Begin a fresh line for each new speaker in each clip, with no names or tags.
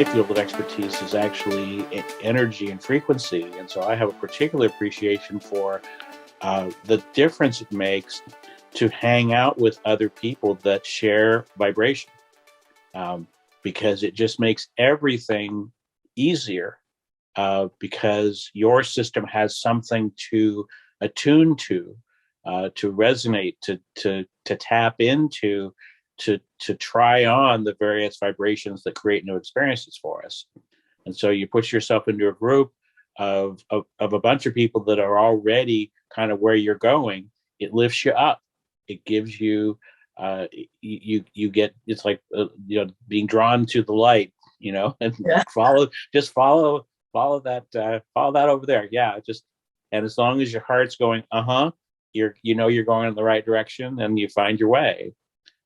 my field of expertise is actually energy and frequency. And so I have a particular appreciation for the difference it makes to hang out with other people that share vibration, because it just makes everything easier, because your system has something to attune to resonate, to tap into, to try on the various vibrations that create new experiences for us. And so you put yourself into a group of a bunch of people that are already kind of where you're going. It lifts you up. It gives you, you get, it's like, being drawn to the light, and follow that over there. Yeah. And as long as your heart's going, you're going in the right direction and you find your way.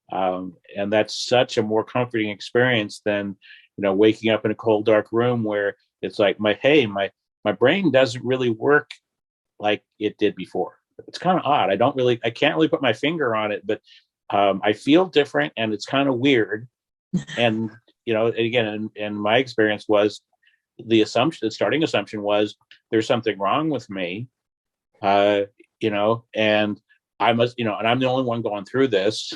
And that's such a more comforting experience than, waking up in a cold, dark room where it's like, my brain doesn't really work like it did before. It's kind of odd. I can't really put my finger on it, but I feel different and it's kind of weird. And, again, and my experience was the starting assumption was there's something wrong with me, and I must, and I'm the only one going through this.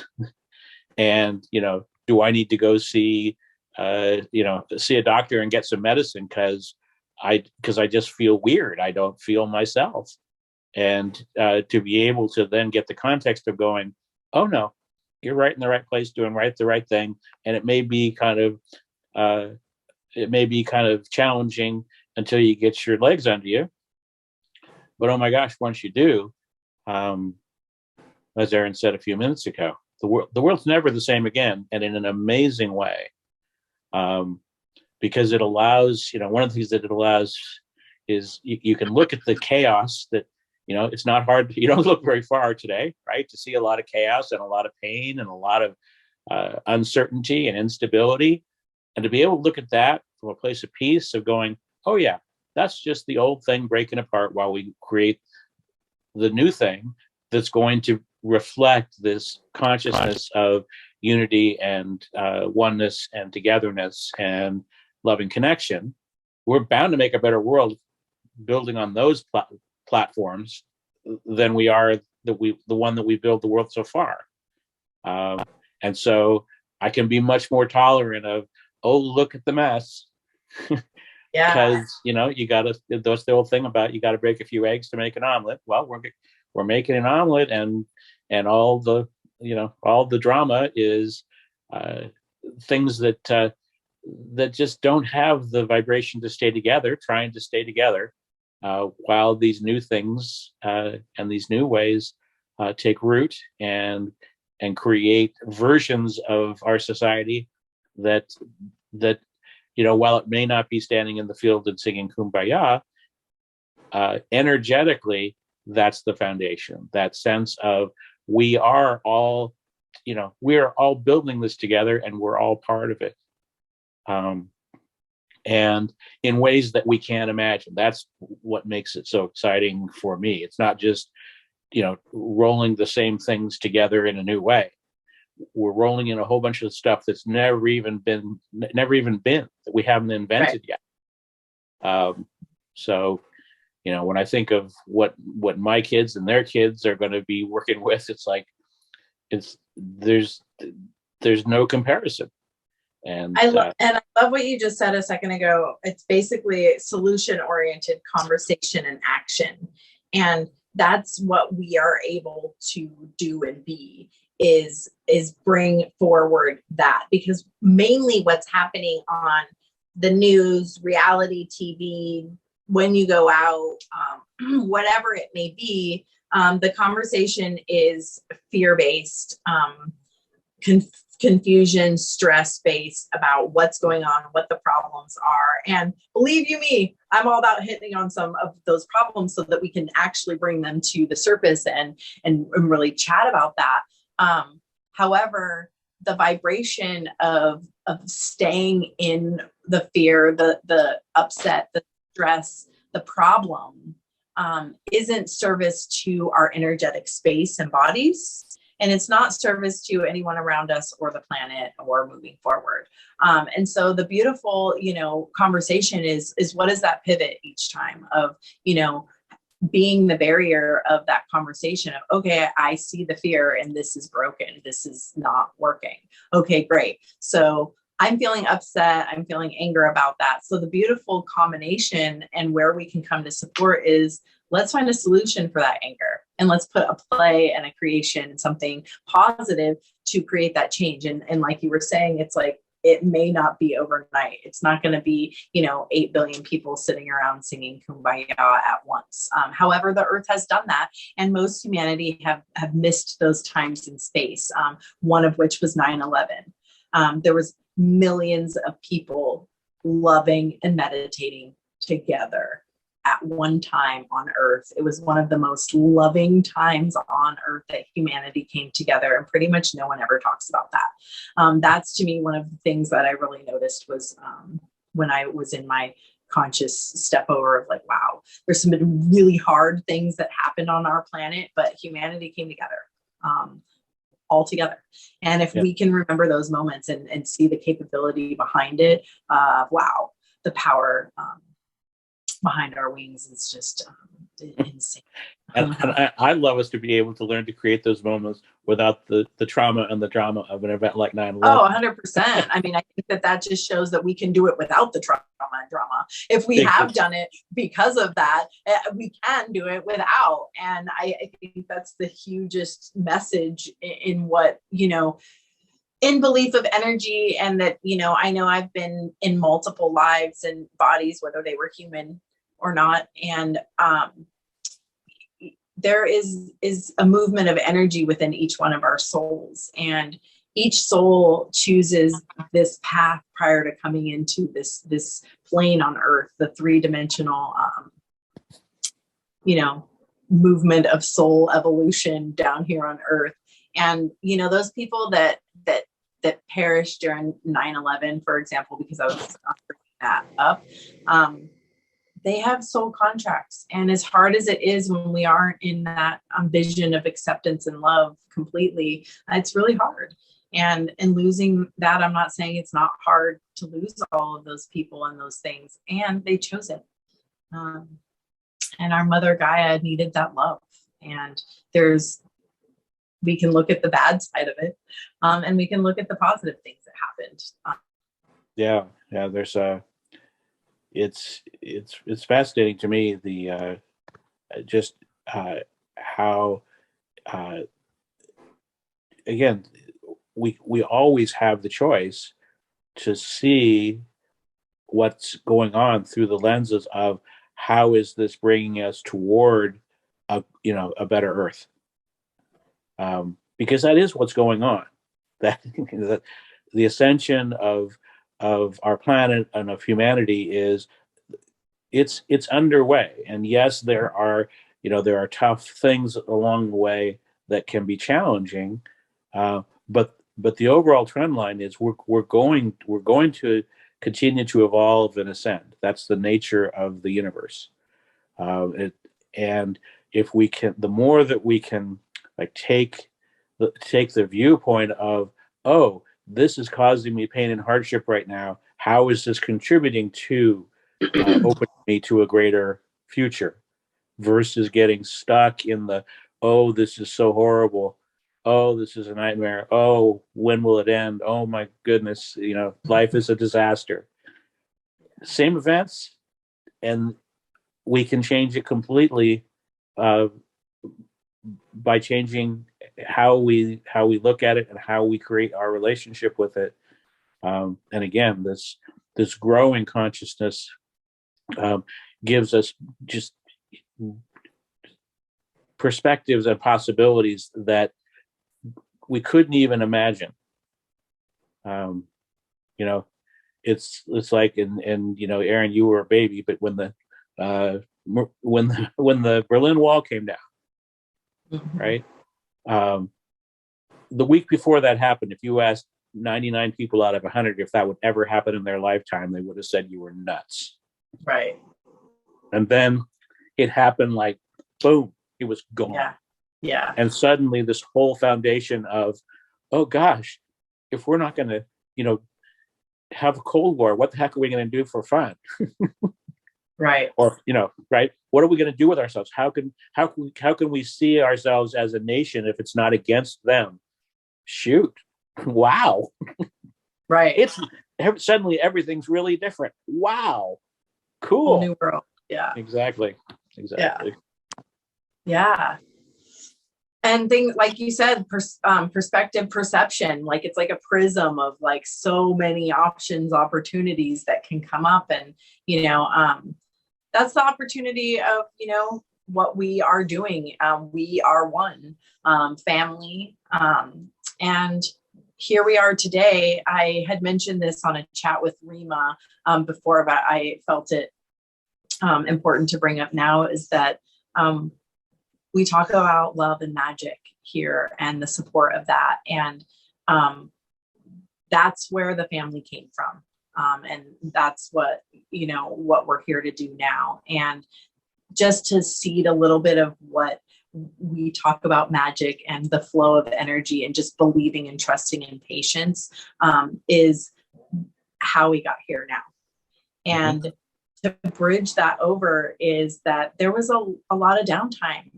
And, do I need to go see a doctor and get some medicine because I just feel weird. I don't feel myself. And to be able to then get the context of going, oh no, you're right in the right place, doing the right thing. And it may be kind of challenging until you get your legs under you. But oh my gosh, once you do, as Erin said a few minutes ago, the world's never the same again, and in an amazing way, because it allows, one of the things that it allows is you can look at the chaos that, it's not hard. You don't look very far today, right, to see a lot of chaos and a lot of pain and a lot of uncertainty and instability, and to be able to look at that from a place of peace of going, oh yeah, that's just the old thing breaking apart while we create the new thing that's going to reflect this consciousness of unity and oneness and togetherness and loving connection. We're bound to make a better world building on those platforms than we are the one that we built the world so far. And so I can be much more tolerant of, oh, look at the mess.
Yeah.
Because, you gotta, that's the old thing about, you gotta break a few eggs to make an omelet. Well, we're making an omelet, and all the drama is things that just don't have the vibration to stay together, trying to stay together, while these new things and these new ways take root and create versions of our society that while it may not be standing in the field and singing Kumbaya, energetically, that's the foundation. That sense of we are all building this together, and we're all part of it. And in ways that we can't imagine. That's what makes it so exciting for me. It's not just, rolling the same things together in a new way. We're rolling in a whole bunch of stuff that's never even been, that we haven't invented yet. So, when I think of what my kids and their kids are going to be working with, it's like, there's no comparison. And
I love what you just said a second ago. It's basically solution-oriented conversation and action. And that's what we are able to do and be, is bring forward that, because mainly what's happening on the news, reality TV, when you go out, whatever it may be, the conversation is fear-based, confusion, stress-based about what's going on, what the problems are. And believe you me, I'm all about hitting on some of those problems so that we can actually bring them to the surface and really chat about that. However, the vibration of staying in the fear, the upset, the stress, the problem, isn't service to our energetic space and bodies. and it's not service to anyone around us or the planet or moving forward. And so the beautiful, conversation is what is that pivot each time of, being the barrier of that conversation of, okay, I see the fear and this is broken. This is not working. Okay, great. So I'm feeling upset. I'm feeling anger about that. So the beautiful combination and where we can come to support is let's find a solution for that anger, and let's put a play and a creation, something positive to create that change. And like you were saying, it's like, it may not be overnight. It's not going to be, 8 billion people sitting around singing Kumbaya at once. However, the earth has done that. And most humanity have missed those times in space, one of which was 9/11. There was millions of people loving and meditating together at one time on earth. It was one of the most loving times on earth that humanity came together, and pretty much no one ever talks about that. That's, to me, one of the things that I really noticed was when I was in my conscious step over of like, wow, there's some really hard things that happened on our planet, but humanity came together. All together. And if we can remember those moments and see the capability behind it, wow, the power behind our wings is just insane.
And I love us to be able to learn to create those moments without the trauma and the drama of an event like 9/11.
Oh, 100%. I mean, I think that just shows that we can do it without the trauma and drama. If we have done it because of that, we can do it without. And I think that's the hugest message in what, in belief of energy. And that, I know I've been in multiple lives and bodies, whether they were human or not. And there is a movement of energy within each one of our souls. And each soul chooses this path prior to coming into this plane on earth, the 3-dimensional, movement of soul evolution down here on earth. And, those people that perished during 9/11, for example, because I was bringing that up, they have soul contracts. And as hard as it is when we aren't in that vision of acceptance and love completely, it's really hard. And losing that, I'm not saying it's not hard to lose all of those people and those things. And they chose it. And our mother Gaia needed that love. And we can look at the bad side of it, and we can look at the positive things that happened.
Yeah. There's it's fascinating to me just how again we always have the choice to see what's going on through the lenses of how is this bringing us toward a better earth, because that is what's going on. That the ascension of our planet and of humanity it's underway. And yes, there are tough things along the way that can be challenging, but the overall trend line is we're going to continue to evolve and ascend. That's the nature of the universe. And if we can, the more that we can take the viewpoint of, oh, this is causing me pain and hardship right now. How is this contributing to opening me to a greater future, versus getting stuck in the, oh, this is so horrible. Oh, this is a nightmare. Oh, when will it end? Oh my goodness. Life is a disaster. Same events, and we can change it completely by changing how we look at it and how we create our relationship with it. And again, this growing consciousness gives us just perspectives and possibilities that we couldn't even imagine. It's like, and Erin, you were a baby, but when the Berlin Wall came down, mm-hmm. right? The week before that happened, if you asked 99 people out of 100 if that would ever happen in their lifetime, they would have said you were nuts.
Right.
And then it happened, like boom, it was gone.
Yeah. Yeah.
And suddenly this whole foundation of, oh gosh, if we're not going to, have a Cold War, what the heck are we going to do for fun?
Right.
Or, right? What are we going to do with ourselves? How can we see ourselves as a nation if it's not against them? Shoot. Wow.
Right.
It's suddenly everything's really different. Wow. Cool.
Whole new world. Yeah.
Exactly.
Yeah. And things like you said, perspective, perception, like it's like a prism of like so many options, opportunities that can come up. And, that's the opportunity of, what we are doing. We are one family. And here we are today. I had mentioned this on a chat with Rima before, but I felt it important to bring up now, is that we talk about love and magic here and the support of that. And that's where the family came from. And that's what we're here to do now. And just to seed a little bit of what we talk about magic and the flow of energy and just believing and trusting in patience is how we got here now. And to bridge that over is that there was a lot of downtime,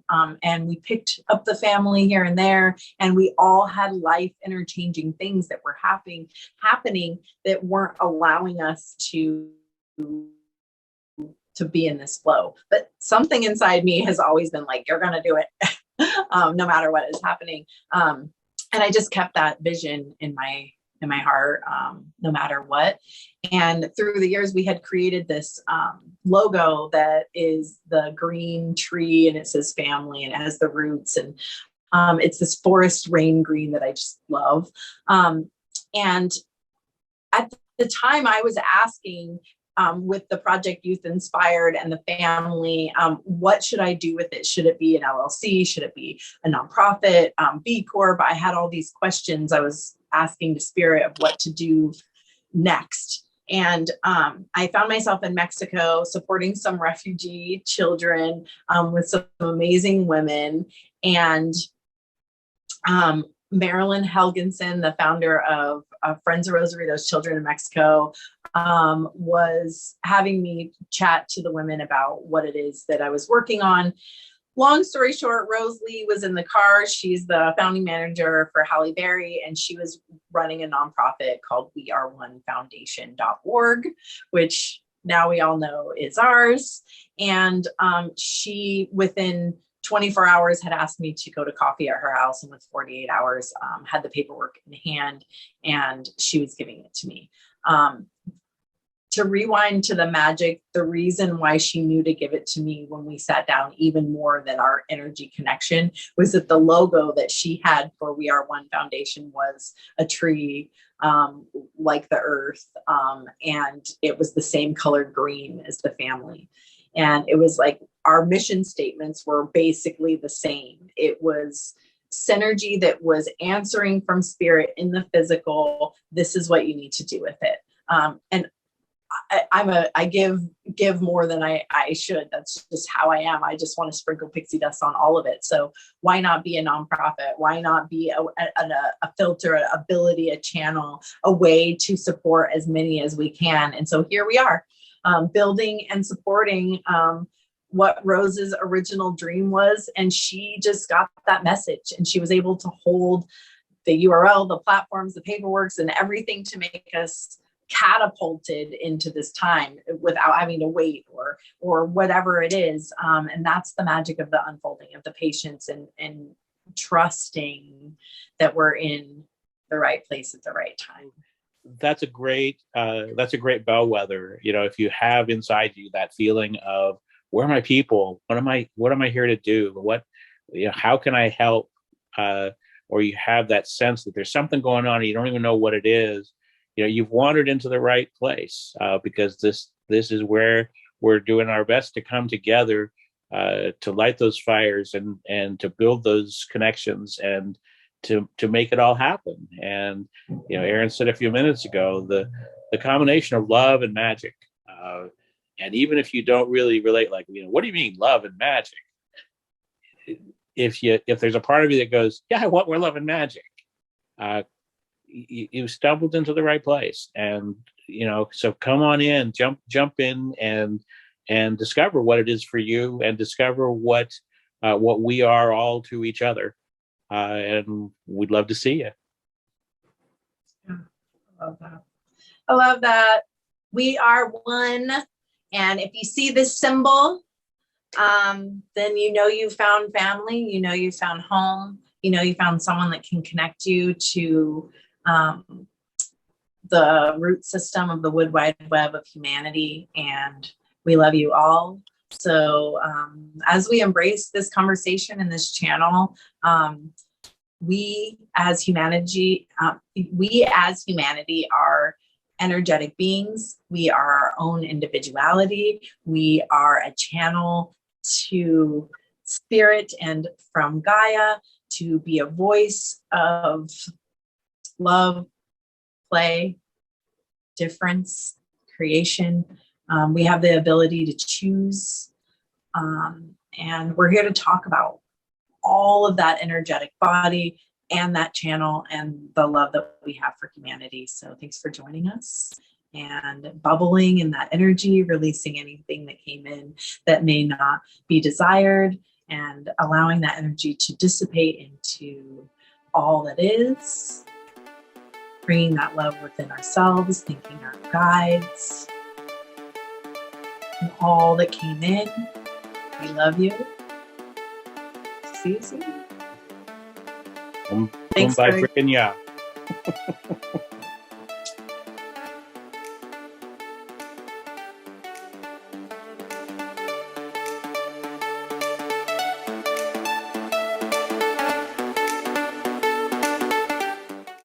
and we picked up the family here and there, and we all had life interchanging things that were happening that weren't allowing us to be in this flow. But something inside me has always been like, you're going to do it no matter what is happening. And I just kept that vision in my heart, no matter what. And through the years, we had created this logo that is the green tree, and it says family, and it has the roots, and it's this forest rain green that I just love. And at the time, I was asking, with the Project Youth Inspired and the family, what should I do with it? Should it be an LLC? Should it be a nonprofit, B Corp? I had all these questions I was asking the spirit of what to do next. And I found myself in Mexico supporting some refugee children with some amazing women. And Marilyn Helgensen, the founder of Friends of Rosarito's Children in Mexico, was having me chat to the women about what it is that I was working on. Long story short, Rose Lee was in the car. She's the founding manager for Halle Berry, and she was running a nonprofit called weareonefoundation.org, which now we all know is ours. And she, within 24 hours, had asked me to go to coffee at her house, and with 48 hours, had the paperwork in hand, and she was giving it to me. To rewind to the magic, the reason why she knew to give it to me when we sat down, even more than our energy connection, was that the logo that she had for We Are One Foundation was a tree, like the earth. And it was the same color green as the family. And it was like our mission statements were basically the same. It was synergy that was answering from spirit in the physical. This is what you need to do with it. And I give more than I should. That's just how I am. I just want to sprinkle pixie dust on all of it. So why not be a nonprofit? Why not be a filter, an ability, a channel, a way to support as many as we can? And so here we are, building and supporting what Rose's original dream was. And she just got that message, and she was able to hold the URL, the platforms, the paperworks, and everything to make us catapulted into this time without having to wait or whatever it is. And that's the magic of the unfolding of the patience and trusting that we're in the right place at the right time.
That's a great bellwether. If you have inside you that feeling of, where are my people? What am I here to do? How can I help? Or you have that sense that there's something going on and you don't even know what it is. You've wandered into the right place, because this is where we're doing our best to come together, to light those fires and to build those connections and to make it all happen. And Erin said a few minutes ago, the combination of love and magic, and even if you don't really relate, like, what do you mean love and magic? if there's a part of you that goes, yeah, I want more love and magic, you stumbled into the right place. And so come on in, jump in, and discover what it is for you, and discover what we are all to each other. And we'd love to see you.
Yeah, I love that. I love that. We are one. And if you see this symbol, then you found family, you found home, you found someone that can connect you to the root system of the wood wide web of humanity. And we love you all. So as we embrace this conversation in this channel, we as humanity are energetic beings. We are our own individuality. We are a channel to spirit and from Gaia to be a voice of love, play, difference, creation. We have the ability to choose. And we're here to talk about all of that energetic body and that channel and the love that we have for humanity. So thanks for joining us and bubbling in that energy, releasing anything that came in that may not be desired, and allowing that energy to dissipate into all that is, bringing that love within ourselves, thanking our guides and all that came in. We love you. See you soon.
Thanks, bye, freaking yeah.